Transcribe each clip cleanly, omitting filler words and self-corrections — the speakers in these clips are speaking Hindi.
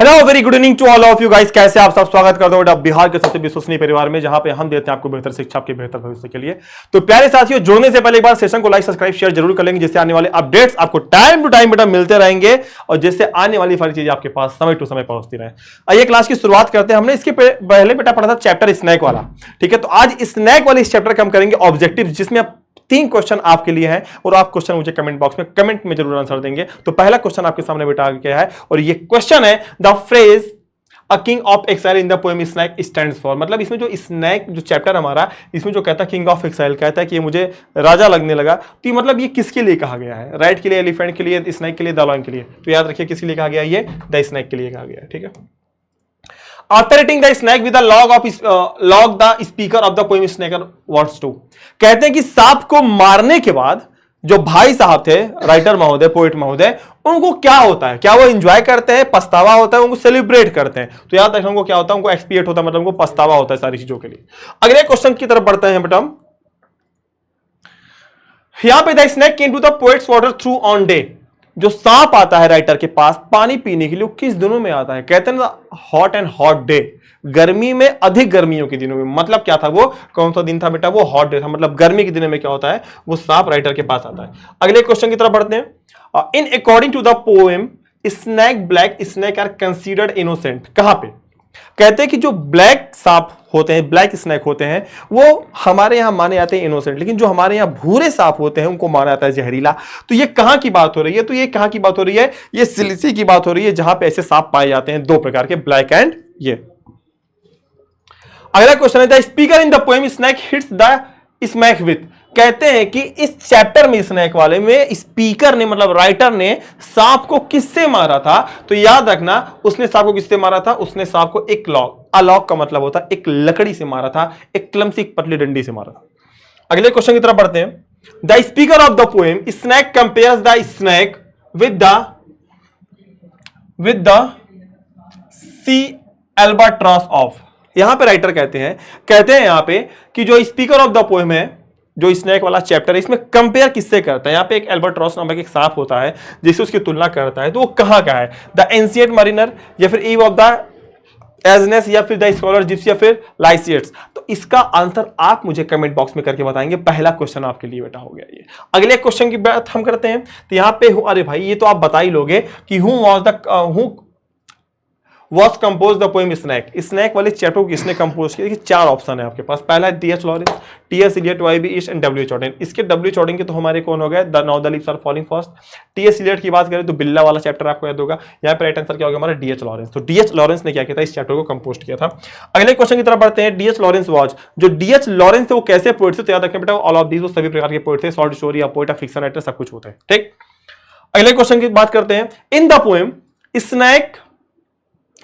Hello very good evening to all of you guys. कैसे आप सब? स्वागत करता हूं बिहार के सबसे विश्वसनीय परिवार में, जहां पे हम देते हैं आपको बेहतर शिक्षा आपके बेहतर भविष्य के लिए। तो प्यारे साथियों, जुड़ने से पहले एक बार सेशन को लाइक सब्सक्राइब शेयर जरूर कर लेंगे, जिससे आने वाले अपडेट्स आपको टाइम टू टाइम बेटा मिलते रहेंगे और जिससे आने वाली सारी चीजें आपके पास समय टू समय पहुंचती रहे। आइए क्लास की शुरुआत करते हैं। हमने इसके पहले बेटा पढ़ा था चैप्टर स्नैक वाला, ठीक है। तो आज स्नैक वाले इस चैप्टर का हम करेंगे ऑब्जेक्टिव, जिसमें 3 क्वेश्चन आपके लिए हैं और आप क्वेश्चन मुझे कमेंट बॉक्स में कमेंट में जरूर आंसर देंगे। तो पहला क्वेश्चन आपके सामने बेटा आ गया है और ये क्वेश्चन है the phrase a king of exile in the poem snake stands for. मतलब इसमें जो स्नैक जो चैप्टर हमारा, इसमें जो कहता है किंग ऑफ एक्साइल, कहता है कि ये मुझे राजा लगने लगा। तो मतलब ये किसके लिए कहा गया है? राइट के लिए, एलिफेंट के लिए, स्नैक के लिए, द लायन के लिए। तो याद रखिए किसके लिए कहा गया है? ये द स्नैक के लिए कहा गया है, ठीक है। After eating the snake with a log the speaker of the poem snake wants to। कहते हैं कि सांप को मारने के बाद जो भाई साहब थे, राइटर महोदय, पोएट महोदय, उनको क्या होता है? क्या वो एंजॉय करते हैं, पछतावा होता है, उनको सेलिब्रेट करते हैं? तो याद रखें उनको क्या होता है? उनको एक्सपिएट होता है, मतलब उनको पछतावा होता है सारी चीजों के लिए। अगले क्वेश्चन की तरफ बढ़ते हैं बेटा। यहां पे the snake came to the poet's water through on day. जो सांप आता है राइटर के पास पानी पीने के लिए, किस दिनों में आता है? कहते हैं ना हॉट एंड हॉट डे, गर्मी में अधिक गर्मियों के दिनों में। मतलब क्या था वो? कौन सा दिन था बेटा? वो हॉट डे था। मतलब गर्मी के दिनों में क्या होता है? वो सांप राइटर के पास आता है। अगले क्वेश्चन की तरफ बढ़ते हैं। In according to the poem snake black snake are considered innocent. कहां पे? कहते हैं कि जो ब्लैक सांप होते हैं, ब्लैक स्नैक होते हैं, वो हमारे यहां माने जाते हैं इनोसेंट, लेकिन जो हमारे यहां भूरे सांप होते हैं उनको माना जाता है जहरीला। तो ये कहां की बात हो रही है? तो ये कहां की बात हो रही है? ये सिलिसी की बात हो रही है, जहां पे ऐसे सांप पाए जाते हैं 2 प्रकार के, ब्लैक एंड ये। अगला क्वेश्चन है the speaker in the poem snake hits the smack with. कहते हैं कि इस चैप्टर में, स्नैक वाले में, स्पीकर ने मतलब राइटर ने सांप को किससे मारा था? तो याद रखना, उसने सांप को किससे मारा था? उसने सांप को एक लॉग, अलॉग का मतलब होता है एक लकड़ी से मारा था, एक क्लमसी, एक पतली डंडी से मारा था। अगले क्वेश्चन की तरफ बढ़ते हैं। The speaker of the poem snake compares the snake with the sea albatross of. यहां पे राइटर कहते हैं यहां पे कि जो स्पीकर ऑफ द पोएम है, जो स्नैक वाला चैप्टर है, इसमें कंपेयर किससे करता है? यहां पे एक एल्बाट्रॉस नामक एक सांप होता है जिससे उसकी तुलना करता है। तो वो कहां का है? द एंशिएंट मरीनर, या फिर ईव ऑफ द एजनेस, या फिर द स्कॉलर जिप्सी, या फिर लाइसियट्स। तो इसका आंसर आप मुझे कमेंट बॉक्स में करके बताएंगे। पहला क्वेश्चन आपके लिए बेटा हो गया ये। अगले क्वेश्चन की बात हम करते हैं। तो यहां पे अरे भाई, ये तो आप बता ही लोगे कि who was compose the poem snake. Snake वाले चैप्टर को किसने कंपोज किया? 4 ऑप्शन है आपके पास। पहला है T H. Lawrence, T S. Eliot, Y B. ईस्ट एंड डब्ल्यू.एच. ऑर्डन। इसके डब्ल्यू.एच. ऑर्डन के तो हमारे कौन हो गए? The now the leaves are falling fast. T S. Eliot की बात करें तो बिल्ला वाला चैप्टर आपको याद होगा। यहाँ पे राइट आंसर क्या होगा हमारा? डी.एच. लॉरेंस। तो डी.एच. लॉरेंस ने क्या किया था? इस चैप्टर को कंपोज किया था। अगले क्वेश्चन की तरफ बढ़ते हैं। डी.एच. लॉरेंस वॉज, जो डी.एच. लॉरेंस थे वो कैसे पोएट थे? तो याद रखें बेटा, ऑल ऑफ दीज, वो सभी प्रकार के पोएट थे। शॉर्ट स्टोरी या पोएट, फिक्शन राइटर, सब कुछ होते हैं, ठीक। अगले क्वेश्चन की बात करते हैं। इन द पोएम स्नैक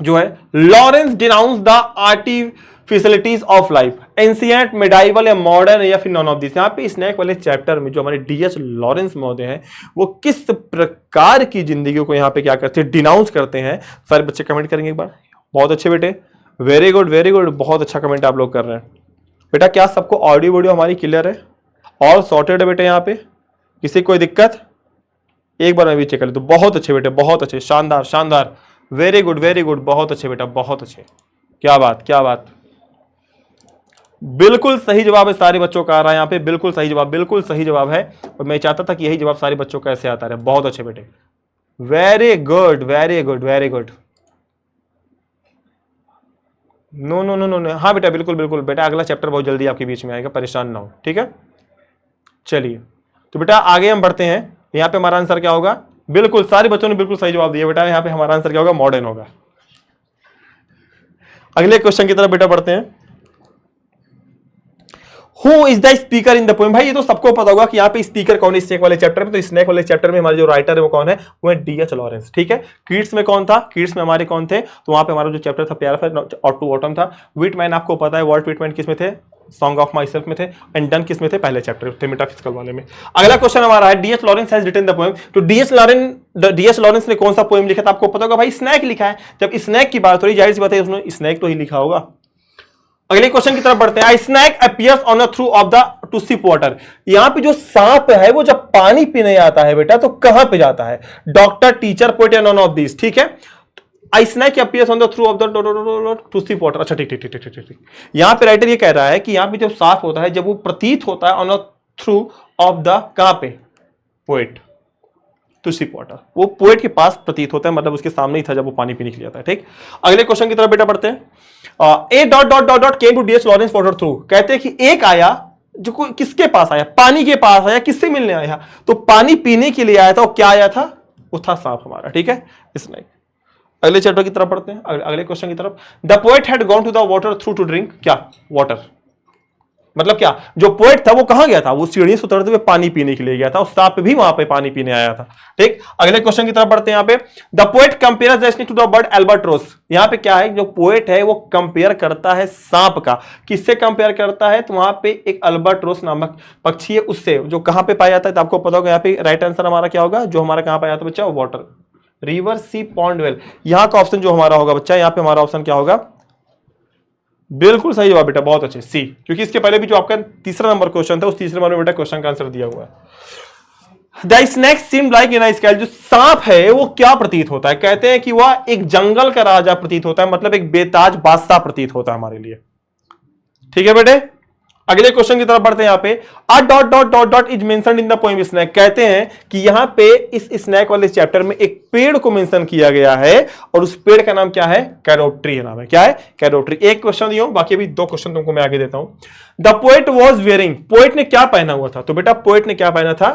जो है, Lawrence denounce the artificialities of life, ancient, medieval या मॉडर्न, या फिर नॉन ऑफ दिस। यहां पे स्नैक वाले चैप्टर में जो हमारे डी.एच. लॉरेंस महोदय हैं, वो किस प्रकार की जिंदगी को यहां पे क्या करते हैं? डिनाउंस करते हैं। सारे बच्चे कमेंट करेंगे एक बार। बहुत अच्छे बेटे, वेरी गुड वेरी गुड, बहुत अच्छा कमेंट आप लोग कर रहे हैं बेटा। क्या सबको ऑडियो वीडियो हमारी क्लियर है? ऑल सॉर्टेड है बेटे? यहाँ पे किसी कोई दिक्कत? एक बार मैं भी चेक कर लेता हूं। बहुत अच्छे बेटे, बहुत अच्छे, शानदार शानदार, वेरी गुड, बहुत अच्छे बेटा, बहुत अच्छे। क्या बात, क्या बात, बिल्कुल सही जवाब है सारे बच्चों का आ रहा है यहाँ पे। बिल्कुल सही जवाब, बिल्कुल सही जवाब है। और मैं चाहता था कि यही जवाब सारे बच्चों का ऐसे आता रहे। बहुत अच्छे बेटे, very good very good very good. No no no no no, हाँ बेटा, बिल्कुल बिल्कुल बेटा, अगला चैप्टर बहुत जल्दी आपके बीच में आएगा, परेशान ना हो, ठीक है। चलिए तो बेटा आगे हम बढ़ते हैं। यहाँ पे हमारा आंसर क्या होगा? बिल्कुल सारे बच्चों ने बिल्कुल सही जवाब दिया बेटा। यहाँ पे हमारा आंसर क्या होगा? मॉडर्न होगा। अगले क्वेश्चन की तरफ बेटा बढ़ते हैं। Who is the speaker in the poem? भाई ये तो सबको पता होगा कि यहाँ पे स्पीकर कौन है स्नैक वाले चैप्टर में। तो स्नैक वाले चैप्टर में हमारे जो राइटर है वो कौन है? वो है डी.एच. लॉरेंस, ठीक है। किड्स में कौन था? किड्स में हमारे कौन थे? तो वहां पे हमारा जो चैप्टर था प्यार और टू ऑटम था। विटमैन आपको पता है, वॉल्ट विटमैन किस में थे? सॉन्ग ऑफ माई सेल्फ में थे। एंड डन किस में थे? पहले चैप्टर थे, मेटाफिजिकल वाले में। अगला क्वेश्चन हमारा है DH. Lawrence has written the poem. तो डी.एच. लॉरेंस ने कौन सा पोएम लिखा था? आपको पता होगा भाई, स्नैक लिखा है। जब स्नैक की बात हो रही, जाहिर सी बात है उसने स्नैक तो ही लिखा होगा। अगले क्वेश्चन की तरफ बढ़ते हैं। Snake appears on the through of the to sip water. यहां पे जो सांप है वो जब पानी पीने आता है बेटा, तो कहां पे जाता है? डॉक्टर, टीचर, पोएट या नॉन ऑफ दिस, ठीक है। I snake appears on the through of the to see water. अच्छा ठीक ठीक ठीक ठीक ठीक। यहां पे राइटर ये कह रहा है कि यहां पे जब साफ होता है, जब वो प्रतीत होता है on the through of the, कहां पे, पोएट, टू सी वाटर, वो पोएट के पास प्रतीत होता है, मतलब उसके सामने ही था जब वो पानी पीने के लिए आता है। ठीक, अगले क्वेश्चन की तरफ बेटा पढ़ते हैं। A dot dot dot dot came to DS Lawrence water through. कहते हैं कि एक आया जो कोई किसके पास आया, पानी के पास आया, किससे मिलने आया, तो पानी पीने के लिए आया था। और क्या आया था, वो था सांप हमारा। ठीक है, इसने अगले चैप्टर की तरफ पढ़ते हैं, अगले क्वेश्चन की तरफ। The poet had gone to the water through to drink, क्या, वाटर, मतलब क्या, जो पोएट था वो कहां गया था, वो सीढ़ी से उतरते हुए पानी पीने के लिए गया था, और सांप भी वहां पे पानी पीने आया था। ठीक, अगले क्वेश्चन की तरफ बढ़ते हैं। यहां पे the poet compares the snake to the bird albatross. यहां पे क्या है, जो पोएट है वो कंपेयर करता है सांप का, किससे कंपेयर करता है, तो वहां पे एक अल्बाट्रोस नामक पक्षी है उससे, जो कहां पे पाया जाता है, तो आपको पता होगा। यहां पे राइट आंसर हमारा क्या होगा, जो हमारा कहां पाया जाता है बच्चा, वाटर, रिवर, सी, पॉन्ड, वेल। यहां का ऑप्शन जो हमारा होगा बच्चा, यहां पे हमारा ऑप्शन क्या होगा, बिल्कुल सही जवाब बेटा, बहुत अच्छे, सी। क्योंकि इसके पहले भी जो आपका तीसरा नंबर क्वेश्चन था, उस तीसरे नंबर में बेटा क्वेश्चन का आंसर दिया हुआ है। The snake seemed like in a scale. जो सांप है वो क्या प्रतीत होता है, कहते हैं कि वह एक जंगल का राजा प्रतीत होता है, मतलब एक बेताज बादशाह प्रतीत होता है हमारे लिए। ठीक है बेटे, अगले क्वेश्चन की तरफ बढ़ते हैं। यहां पे a dot dot dot dot is mentioned in the poem snake. कहते हैं कि यहां पे इस स्नेक वाले चैप्टर में एक पेड़ को मेंशन किया गया है, और उस पेड़ का नाम क्या है, कैरोप ट्री नाम है। क्या है, कैरोप ट्री। एक क्वेश्चन दियो, बाकी अभी दो क्वेश्चन तुमको मैं आगे देता हूं। The poet was wearing. Poet ने क्या पहना हुआ था, तो बेटा पोएट ने क्या पहना था,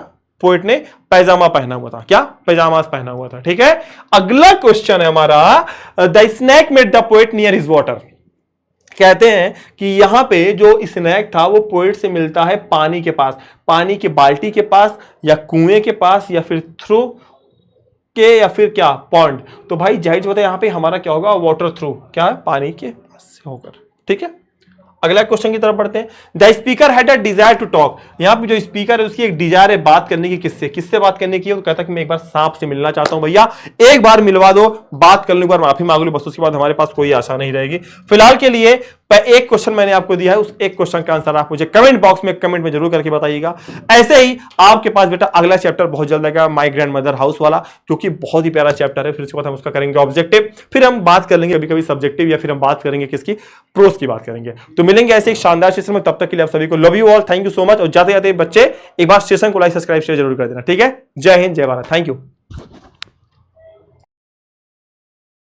पोएट ने पैजामा पहना हुआ था। क्या, पैजामा पहना हुआ था। ठीक है, अगला क्वेश्चन है हमारा, the snake made the poet near his water. कहते हैं कि यहां पे जो स्नेक था वो पोएट से मिलता है पानी के पास, पानी की बाल्टी के पास, या कुएं के पास, या फिर थ्रू के, या फिर क्या, पॉन्ड। तो भाई जाहिर बात है यहां पे हमारा क्या होगा, वाटर थ्रू, क्या है, पानी के पास से होकर। ठीक है, अगला क्वेश्चन की तरफ बढ़ते हैं। The speaker had a desire to talk. यहां पे जो स्पीकर है उसकी एक डिजायर है बात करने की, किससे, किससे बात करने की है, तो कहता है कि मैं एक बार सांप से मिलना चाहता हूं, भैया एक बार मिलवा दो, बात करने के बाद माफी मांग लो, बस उसके बाद हमारे पास कोई आशा नहीं रहेगी। फिलहाल के लिए एक क्वेश्चन मैंने आपको दिया है, उस एक क्वेश्चन का आंसर आप मुझे कमेंट बॉक्स में कमेंट में जरूर करके बताइएगा। ऐसे ही आपके पास बेटा अगला चैप्टर बहुत जल्द आएगा, माय ग्रैंड मदर हाउस वाला, क्योंकि बहुत ही प्यारा चैप्टर है। फिर उसके बाद हम उसका करेंगे ऑब्जेक्टिव, फिर हम बात कर लेंगे कभी कभी सब्जेक्टिव, या फिर हम बात करेंगे किसकी, प्रोस की बात करेंगे। तो मिलेंगे ऐसे एक शानदार सेशन में, तब तक के लिए आप सभी को love you all, thank you so much. और जाते जाते बच्चे एक बार सेशन को लाइक सब्सक्राइब शेयर जरूर कर देना। ठीक है, जय हिंद, जय भारत, थैंक यू।